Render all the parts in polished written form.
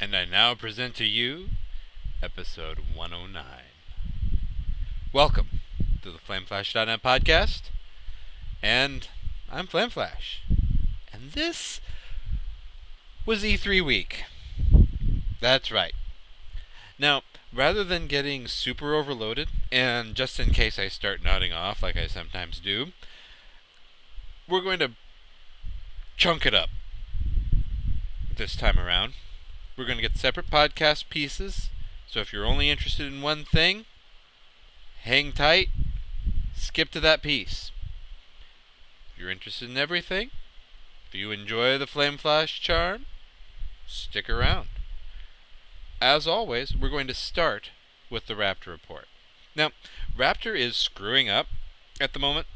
And I now present to you episode 109. Welcome to the FlameFlash.net podcast, and I'm FlameFlash. And this was E3 week. That's right. Now, rather than getting super overloaded, and just in case I start nodding off like I sometimes do, we're going to chunk it up this time around. We're going to get separate podcast pieces, so if you're only interested in one thing, hang tight, skip to that piece. If you're interested in everything, if you enjoy the Flame Flash charm, stick around. As always, we're going to start with the Raptr Report. Now, Raptr is screwing up at the moment.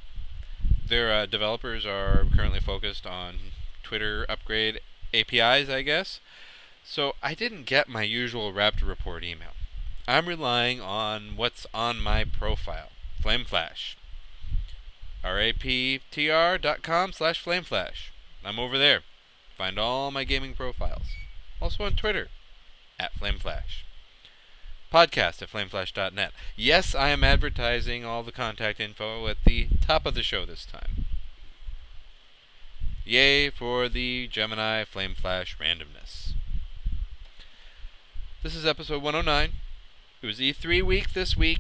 Their developers are currently focused on Twitter upgrade APIs, I guess. So I didn't get my usual Raptr Report email. I'm relying on what's on my profile, FlameFlash. raptr.com/FlameFlash. I'm over there. Find all my gaming profiles. Also on Twitter, @FlameFlash. Podcast @FlameFlash.net. Yes, I am advertising all the contact info at the top of the show this time. Yay for the Gemini FlameFlash randomness. This is episode 109. It was E3 week this week,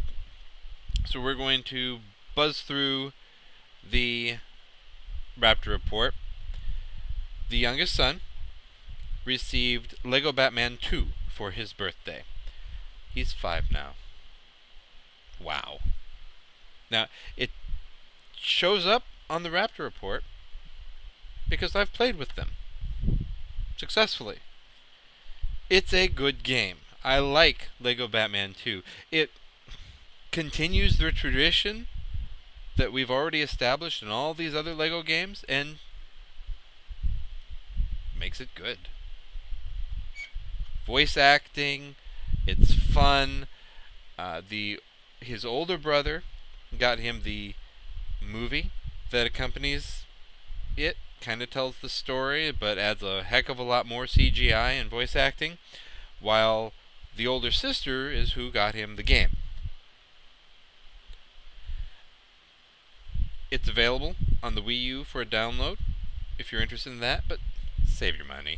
so we're going to buzz through the Raptr Report. The youngest son received Lego Batman 2 for his birthday. He's 5 now. Wow. Now, it shows up on the Raptr Report because I've played with them successfully. It's a good game. I like Lego Batman 2. It continues the tradition that we've already established in all these other Lego games and makes it good. Voice acting, it's fun. His older brother got him the movie that accompanies it. Kind of tells the story, but adds a heck of a lot more CGI and voice acting, while the older sister is who got him the game. It's available on the Wii U for a download if you're interested in that, but save your money.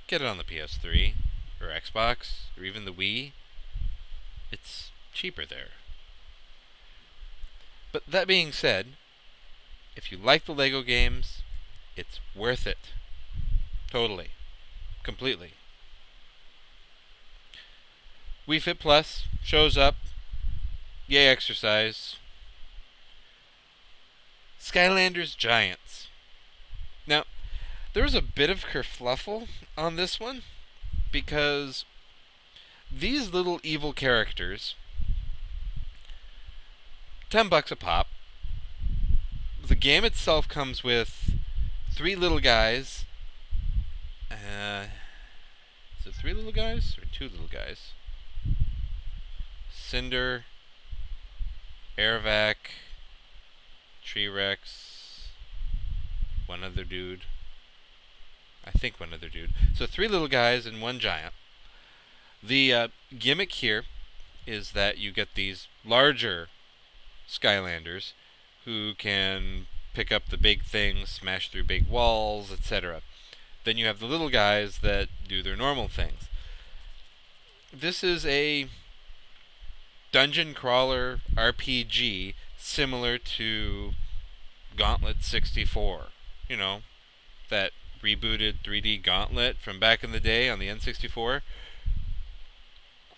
Get it on the PS3 or Xbox or even the Wii. It's cheaper there. But that being said, if you like the Lego games, it's worth it. Totally. Completely. Wii Fit Plus shows up. Yay, exercise. Skylanders Giants. Now, there was a bit of kerfluffle on this one because these little evil characters, $10 a pop. The game itself comes with 3 little guys. Is it 3 little guys or 2 little guys? Cinder, Airvac, T-Rex, one other dude. I think one other dude. So 3 little guys and 1 giant. The gimmick here is that you get these larger Skylanders who can pick up the big things, smash through big walls, etc. Then you have the little guys that do their normal things. This is a dungeon crawler RPG similar to Gauntlet 64. You know, that rebooted 3D Gauntlet from back in the day on the N64.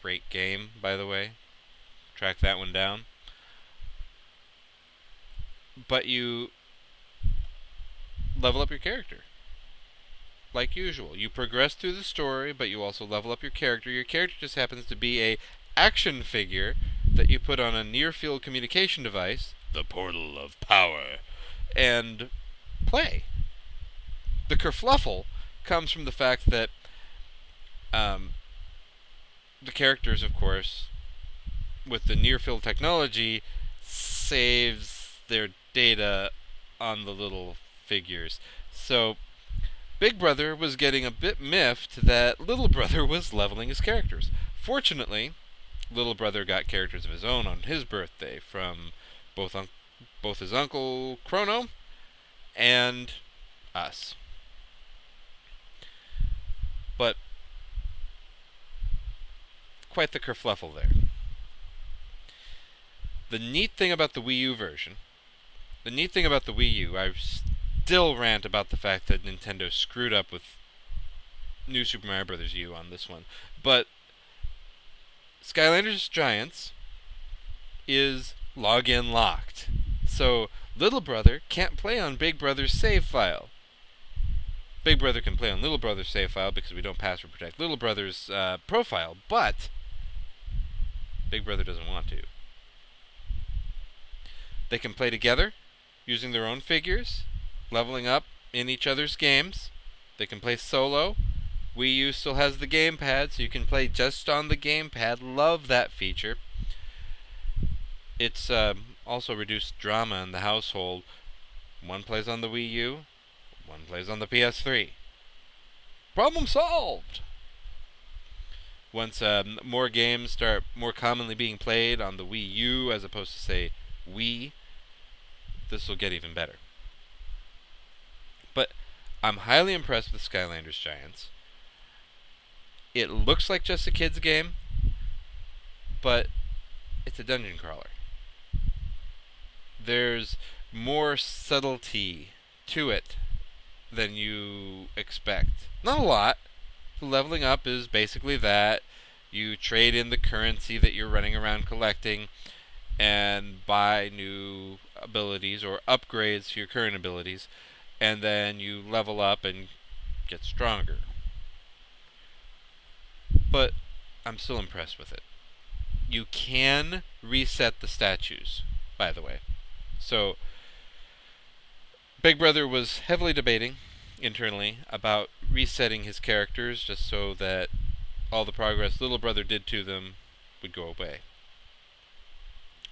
Great game, by the way. Track that one down. But you level up your character. Like usual. You progress through the story, but you also level up your character. Your character just happens to be a action figure that you put on a near-field communication device, the Portal of Power, and play. The kerfluffle comes from the fact that the characters, of course, with the near-field technology, saves their data on the little figures. So Big Brother was getting a bit miffed that Little Brother was leveling his characters. Fortunately, Little Brother got characters of his own on his birthday from both his uncle Chrono and us. But quite the kerfluffle there. The neat thing about the Wii U version, I still rant about the fact that Nintendo screwed up with New Super Mario Bros. U on this one, but Skylanders Giants is login locked. So Little Brother can't play on Big Brother's save file. Big Brother can play on Little Brother's save file because we don't password protect Little Brother's profile, but Big Brother doesn't want to. They can play together using their own figures, leveling up in each other's games. They can play solo. Wii U still has the gamepad, so you can play just on the gamepad. Love that feature. It's also reduced drama in the household. One plays on the Wii U, one plays on the PS3. Problem solved! Once more games start more commonly being played on the Wii U as opposed to, say, Wii, this will get even better. But I'm highly impressed with Skylanders Giants. It looks like just a kid's game, but it's a dungeon crawler. There's more subtlety to it than you expect. Not a lot. The leveling up is basically that. You trade in the currency that you're running around collecting and buy new abilities or upgrades to your current abilities, and then you level up and get stronger. But I'm still impressed with it. You can reset the statues, by the way. So Big Brother was heavily debating internally about resetting his characters just so that all the progress Little Brother did to them would go away.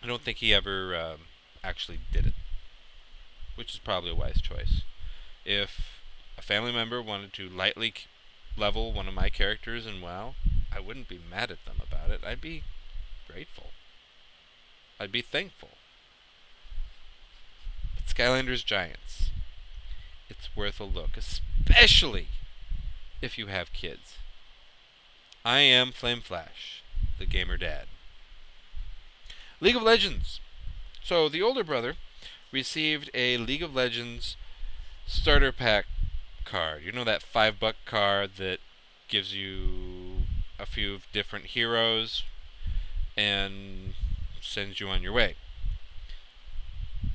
I don't think he ever actually did it, which is probably a wise choice. If a family member wanted to lightly level one of my characters in WoW, I wouldn't be mad at them about it. I'd be grateful. I'd be thankful. But Skylanders Giants, it's worth a look, especially if you have kids. I am Flame Flash, the gamer dad. League of Legends. So the older brother received a League of Legends starter pack card. You know, that $5 card that gives you a few different heroes and sends you on your way.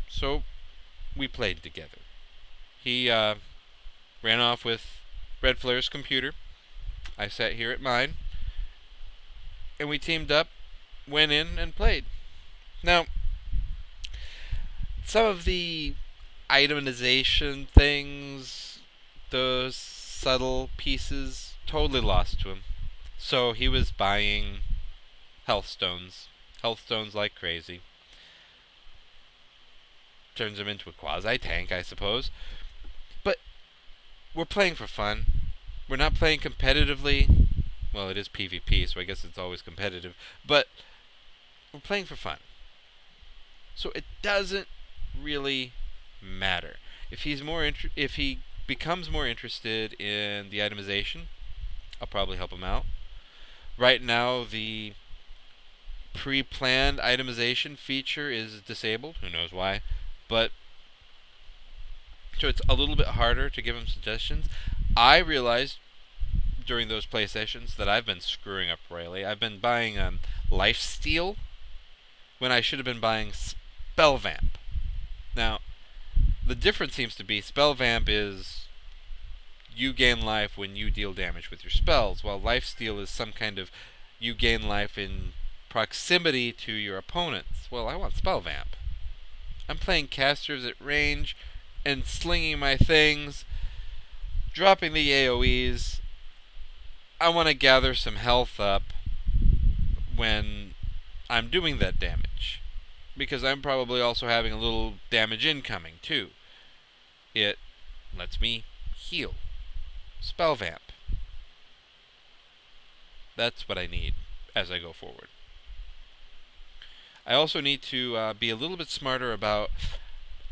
So we played together. He ran off with Red Flare's computer. I sat here at mine, and we teamed up, went in, and played. Now, some of the itemization things, those subtle pieces, totally lost to him. So he was buying health stones like crazy. Turns him into a quasi-tank, I suppose. But we're playing for fun. We're not playing competitively. Well, it is PvP, so I guess it's always competitive. But we're playing for fun. So it doesn't really matter. If he becomes more interested in the itemization, I'll probably help him out. Right now, the pre-planned itemization feature is disabled. Who knows why? But so it's a little bit harder to give him suggestions. I realized during those play sessions that I've been screwing up royally. I've been buying Lifesteal when I should have been buying Spellvamp. Now, the difference seems to be Spellvamp is you gain life when you deal damage with your spells, while Lifesteal is some kind of you gain life in proximity to your opponents. Well, I want Spellvamp. I'm playing casters at range and slinging my things, dropping the AoEs. I want to gather some health up when I'm doing that damage, because I'm probably also having a little damage incoming too. It lets me heal. spell vamp. That's what I need as I go forward. I also need to be a little bit smarter about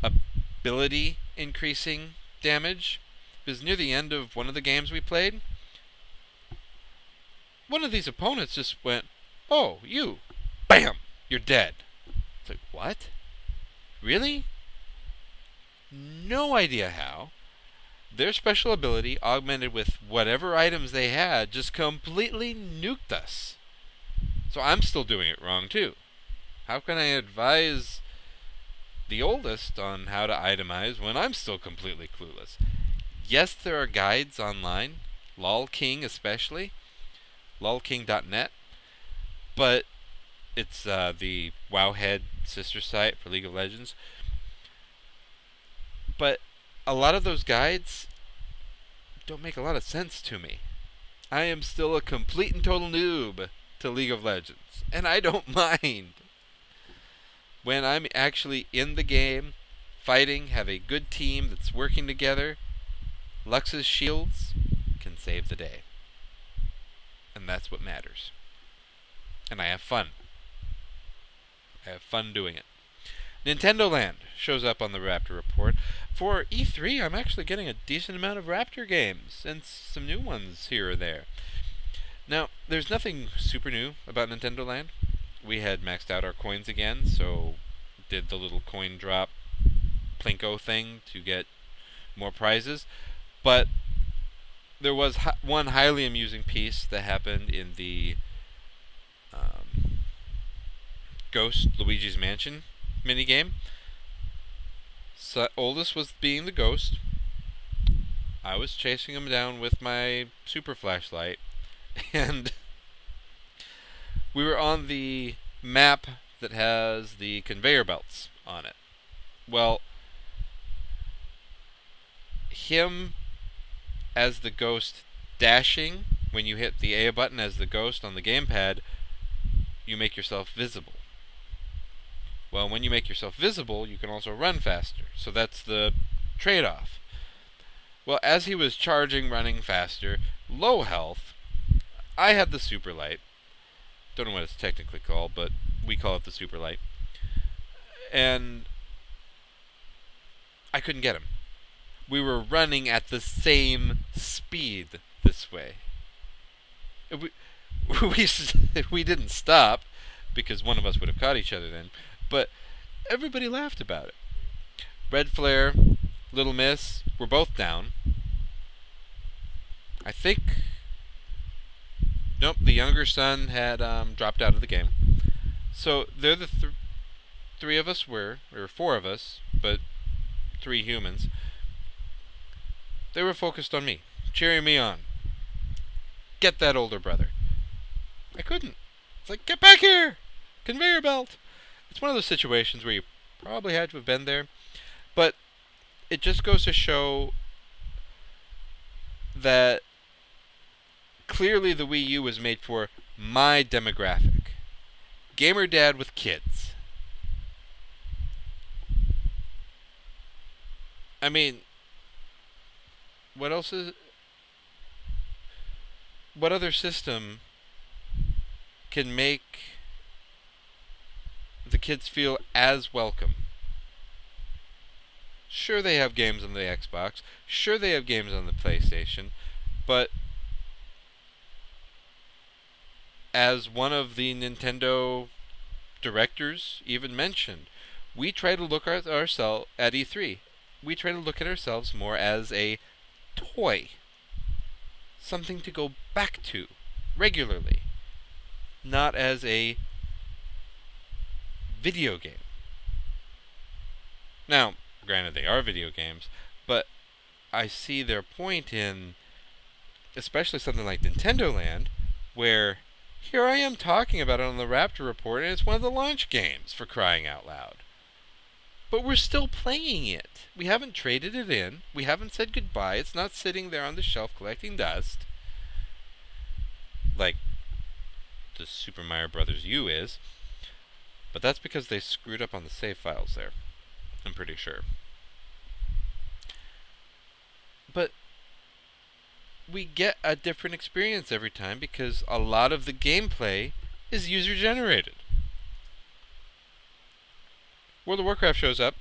ability increasing damage, because near the end of one of the games we played, one of these opponents just went, "Oh, you, bam, you're dead." It's like, what? Really? No idea how. Their special ability, augmented with whatever items they had, just completely nuked us. So I'm still doing it wrong too. How can I advise the oldest on how to itemize when I'm still completely clueless? Yes, there are guides online, LolKing especially, lolking.net, but it's the Wowhead sister site for League of Legends. But a lot of those guides don't make a lot of sense to me. I am still a complete and total noob to League of Legends, and I don't mind. When I'm actually in the game, fighting, have a good team that's working together, Lux's shields can save the day. And that's what matters. And I have fun. I have fun doing it. Nintendo Land shows up on the Raptr Report. For E3, I'm actually getting a decent amount of Raptr games, and some new ones here or there. Now, there's nothing super new about Nintendo Land. We had maxed out our coins again, so did the little coin drop plinko thing to get more prizes. But there was one highly amusing piece that happened in the Ghost Luigi's Mansion minigame. So oldest was being the ghost. I was chasing him down with my super flashlight, and we were on the map that has the conveyor belts on it. Well, him as the ghost dashing, when you hit the A button as the ghost on the gamepad, you make yourself visible. Well, when you make yourself visible, you can also run faster. So that's the trade-off. Well, as he was charging, running faster, low health, I had the super light. Don't know what it's technically called, but we call it the super light. And I couldn't get him. We were running at the same speed this way. We didn't stop, because one of us would have caught each other then. But everybody laughed about it. Red Flare, Little Miss, were both down. I think... Nope, the younger son had dropped out of the game. So there the three of us were, or four of us, but 3 humans. They were focused on me, cheering me on. Get that older brother. I couldn't. It's like, get back here! Conveyor belt! It's one of those situations where you probably had to have been there. But it just goes to show that clearly the Wii U was made for my demographic. Gamer dad with kids. I mean, what else is... What other system can make the kids feel as welcome? Sure, they have games on the Xbox. Sure, they have games on the PlayStation. But as one of the Nintendo directors even mentioned, we try to look at ourselves at E3. We try to look at ourselves more as a toy. Something to go back to regularly. Not as a video game. Now, granted, they are video games, but I see their point in, especially something like Nintendo Land, where here I am talking about it on the Raptr Report, and it's one of the launch games, for crying out loud. But we're still playing it. We haven't traded it in. We haven't said goodbye. It's not sitting there on the shelf collecting dust, like the Super Mario Bros. U is. But that's because they screwed up on the save files there, I'm pretty sure. But we get a different experience every time because a lot of the gameplay is user generated. World of Warcraft shows up.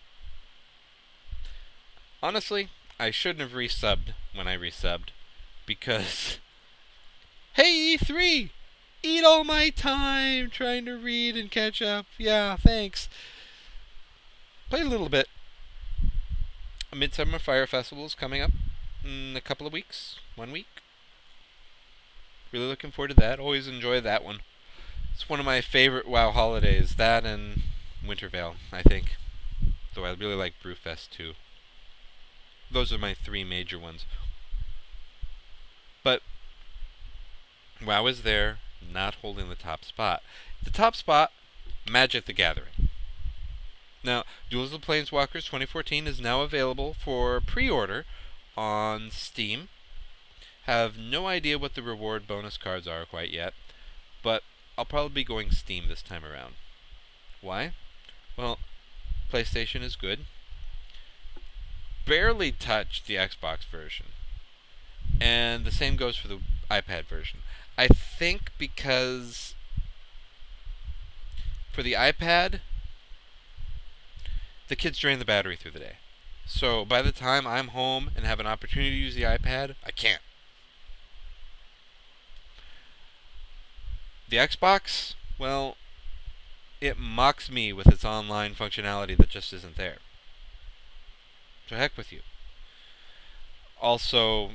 Honestly, I shouldn't have resubbed when I resubbed because hey E3, eat all my time trying to read and catch up. Yeah, thanks. Played a little bit. A Midsummer Fire Festival is coming up in a couple of weeks. 1 week. Really looking forward to that. Always enjoy that one. It's one of my favorite WoW holidays. That and Wintervale, I think. Though I really like Brewfest too. Those are my 3 major ones. But WoW is there, not holding the top spot. The top spot, Magic the Gathering. Now, Duels of the Planeswalkers 2014 is now available for pre-order on Steam. Have no idea what the reward bonus cards are quite yet, but I'll probably be going Steam this time around. Why? Well, PlayStation is good. Barely touched the Xbox version. And the same goes for the iPad version. I think because for the iPad, the kids drain the battery through the day. So by the time I'm home and have an opportunity to use the iPad, I can't. The Xbox, well, it mocks me with its online functionality that just isn't there. So heck with you. Also,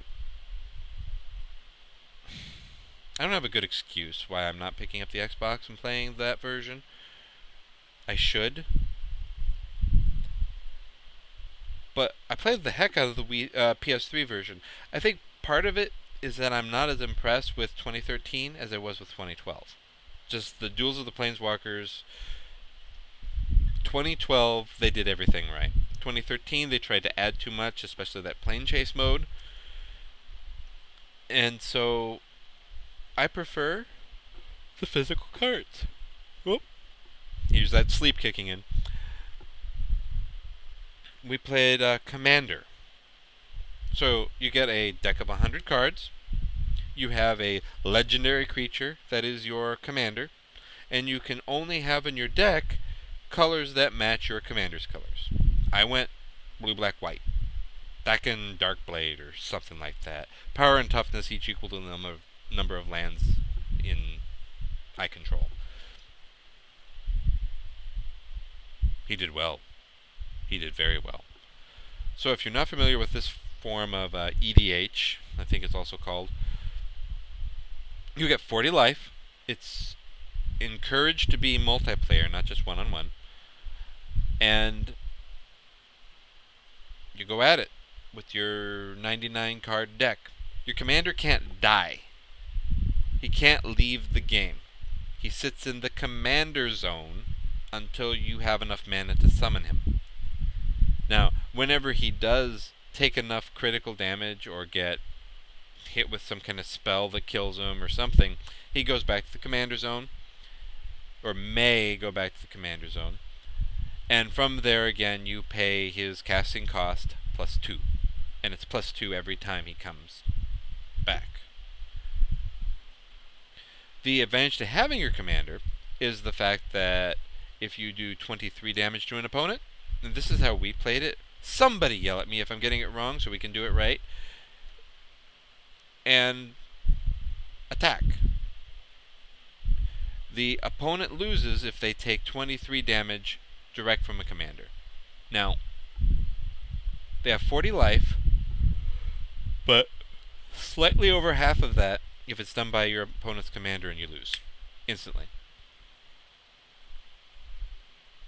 I don't have a good excuse why I'm not picking up the Xbox and playing that version. I should. But I played the heck out of the PS3 version. I think part of it is that I'm not as impressed with 2013 as I was with 2012. Just the Duels of the Planeswalkers. 2012, they did everything right. 2013, they tried to add too much, especially that plane chase mode. And so, I prefer the physical cards. Whoop. Here's that sleep kicking in. We played Commander. So, you get a deck of 100 cards. You have a legendary creature that is your commander. And you can only have in your deck colors that match your commander's colors. I went blue, black, white. Dakin Darkblade or something like that. Power and toughness each equal to the number of lands in I control. He did well. He did very well. So if you're not familiar with this form of EDH, I think it's also called, you get 40 life. It's encouraged to be multiplayer, not just one-on-one. And you go at it with your 99 card deck. Your commander can't die. He can't leave the game. He sits in the commander zone until you have enough mana to summon him. Now, whenever he does take enough critical damage or get hit with some kind of spell that kills him or something, he goes back to the commander zone, or may go back to the commander zone. And from there again, you pay his casting cost +2. And it's +2 every time he comes back. The advantage to having your commander is the fact that if you do 23 damage to an opponent, and this is how we played it. Somebody yell at me if I'm getting it wrong so we can do it right. And attack. The opponent loses if they take 23 damage direct from a commander. Now, they have 40 life, but slightly over half of that if it's done by your opponent's commander and you lose instantly.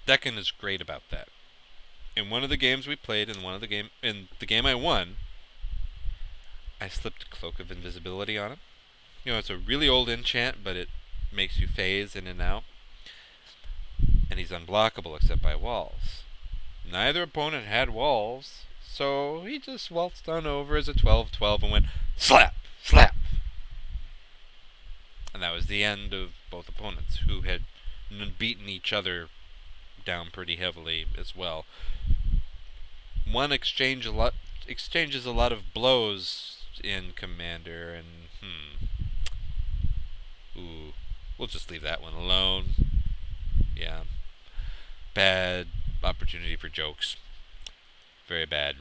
Decken is great about that. In one of the games we played, in the game I won, I slipped Cloak of Invisibility on him. You know, it's a really old enchant, but it makes you phase in and out. And he's unblockable except by walls. Neither opponent had walls, so he just waltzed on over as a 12-12 and went slap, slap. And that was the end of both opponents, who had beaten each other down pretty heavily as well. One exchanges a lot of blows used in Commander, and ooh, we'll just leave that one alone. Yeah. Bad opportunity for jokes. Very bad.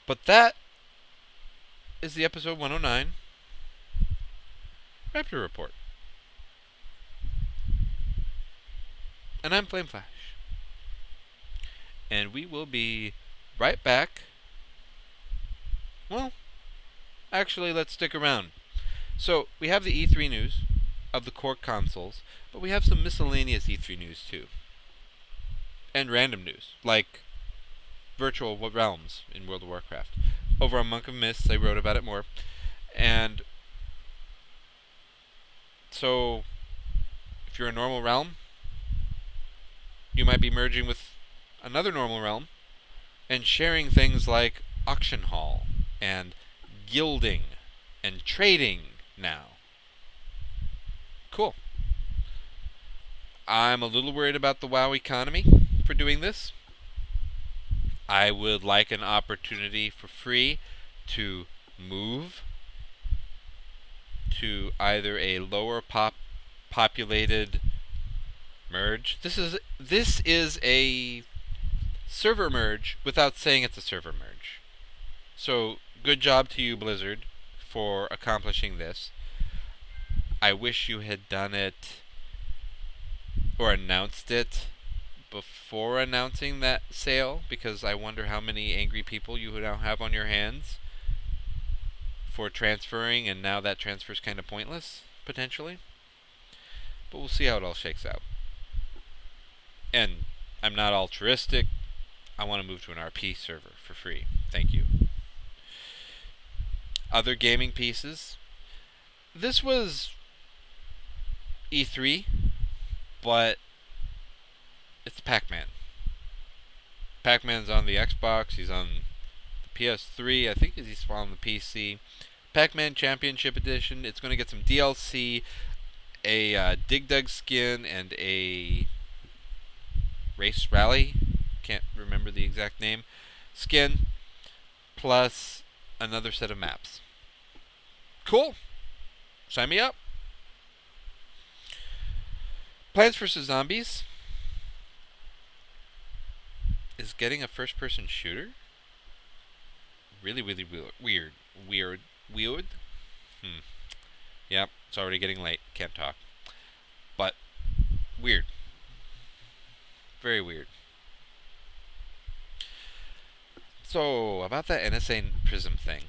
But that is the episode 109 Raptr Report. And I'm Flame Flash. And we will be right back. Well, actually, let's stick around. So, we have the E3 news of the core consoles, but we have some miscellaneous E3 news too. And random news, like virtual realms in World of Warcraft. Over on Monk of Mists, I wrote about it more. And so, if you're a normal realm, you might be merging with another normal realm and sharing things like auction hall and guilding and trading now. Cool. I'm a little worried about the WoW economy for doing this. I would like an opportunity for free to move to either a lower populated merge. This is a server merge without saying it's a server merge. So good job to you, Blizzard, for accomplishing this. I wish you had done it or announced it before announcing that sale, because I wonder how many angry people you now have on your hands for transferring, and now that transfer is kind of pointless, potentially. But we'll see how it all shakes out. And I'm not altruistic. I want to move to an RP server for free. Thank you. Other gaming pieces. This was E3, but it's Pac-Man. Pac-Man's on the Xbox. He's on the PS3. I think he's on the PC. Pac-Man Championship Edition. It's going to get some DLC, a Dig Dug skin, and a Race Rally. Can't remember the exact name. Skin, plus another set of maps. Cool. Sign me up. Plants vs. Zombies is getting a first-person shooter. Really, really weird. Yep, it's already getting late. Can't talk. But weird. Very weird. So, about that NSA Prism thing.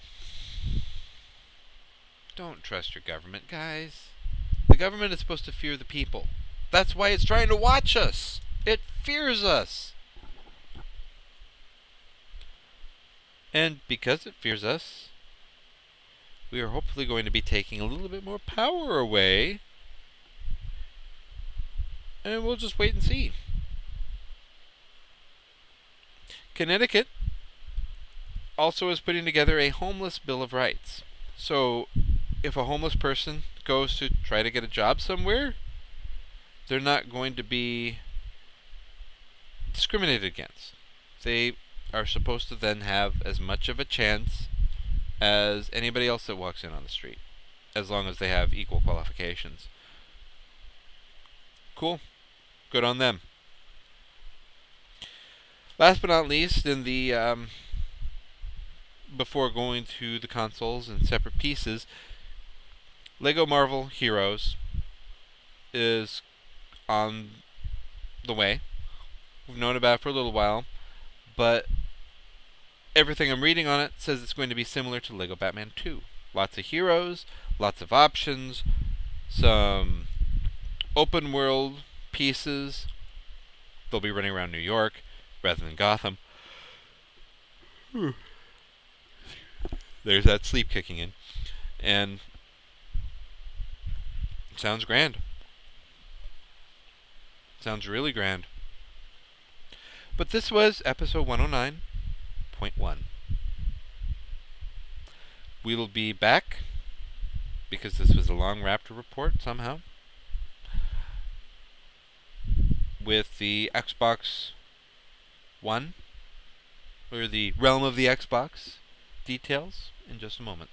Don't trust your government, guys. The government is supposed to fear the people. That's why it's trying to watch us. It fears us. And because it fears us, we are hopefully going to be taking a little bit more power away. And we'll just wait and see. Connecticut also is putting together a homeless Bill of Rights. So, if a homeless person goes to try to get a job somewhere, they're not going to be discriminated against. They are supposed to then have as much of a chance as anybody else that walks in on the street, as long as they have equal qualifications. Cool. Good on them. Last but not least, in the before going to the consoles and separate pieces, Lego Marvel Heroes is on the way. We've known about it for a little while, but everything I'm reading on it says it's going to be similar to Lego Batman 2. Lots of heroes, lots of options, some open world pieces. They'll be running around New York rather than Gotham. There's that sleep kicking in. And it sounds grand. Sounds really grand. But this was episode 109.1. We'll be back, because this was a long Raptr report somehow, with the Xbox One, or the realm of the Xbox, details in just a moment.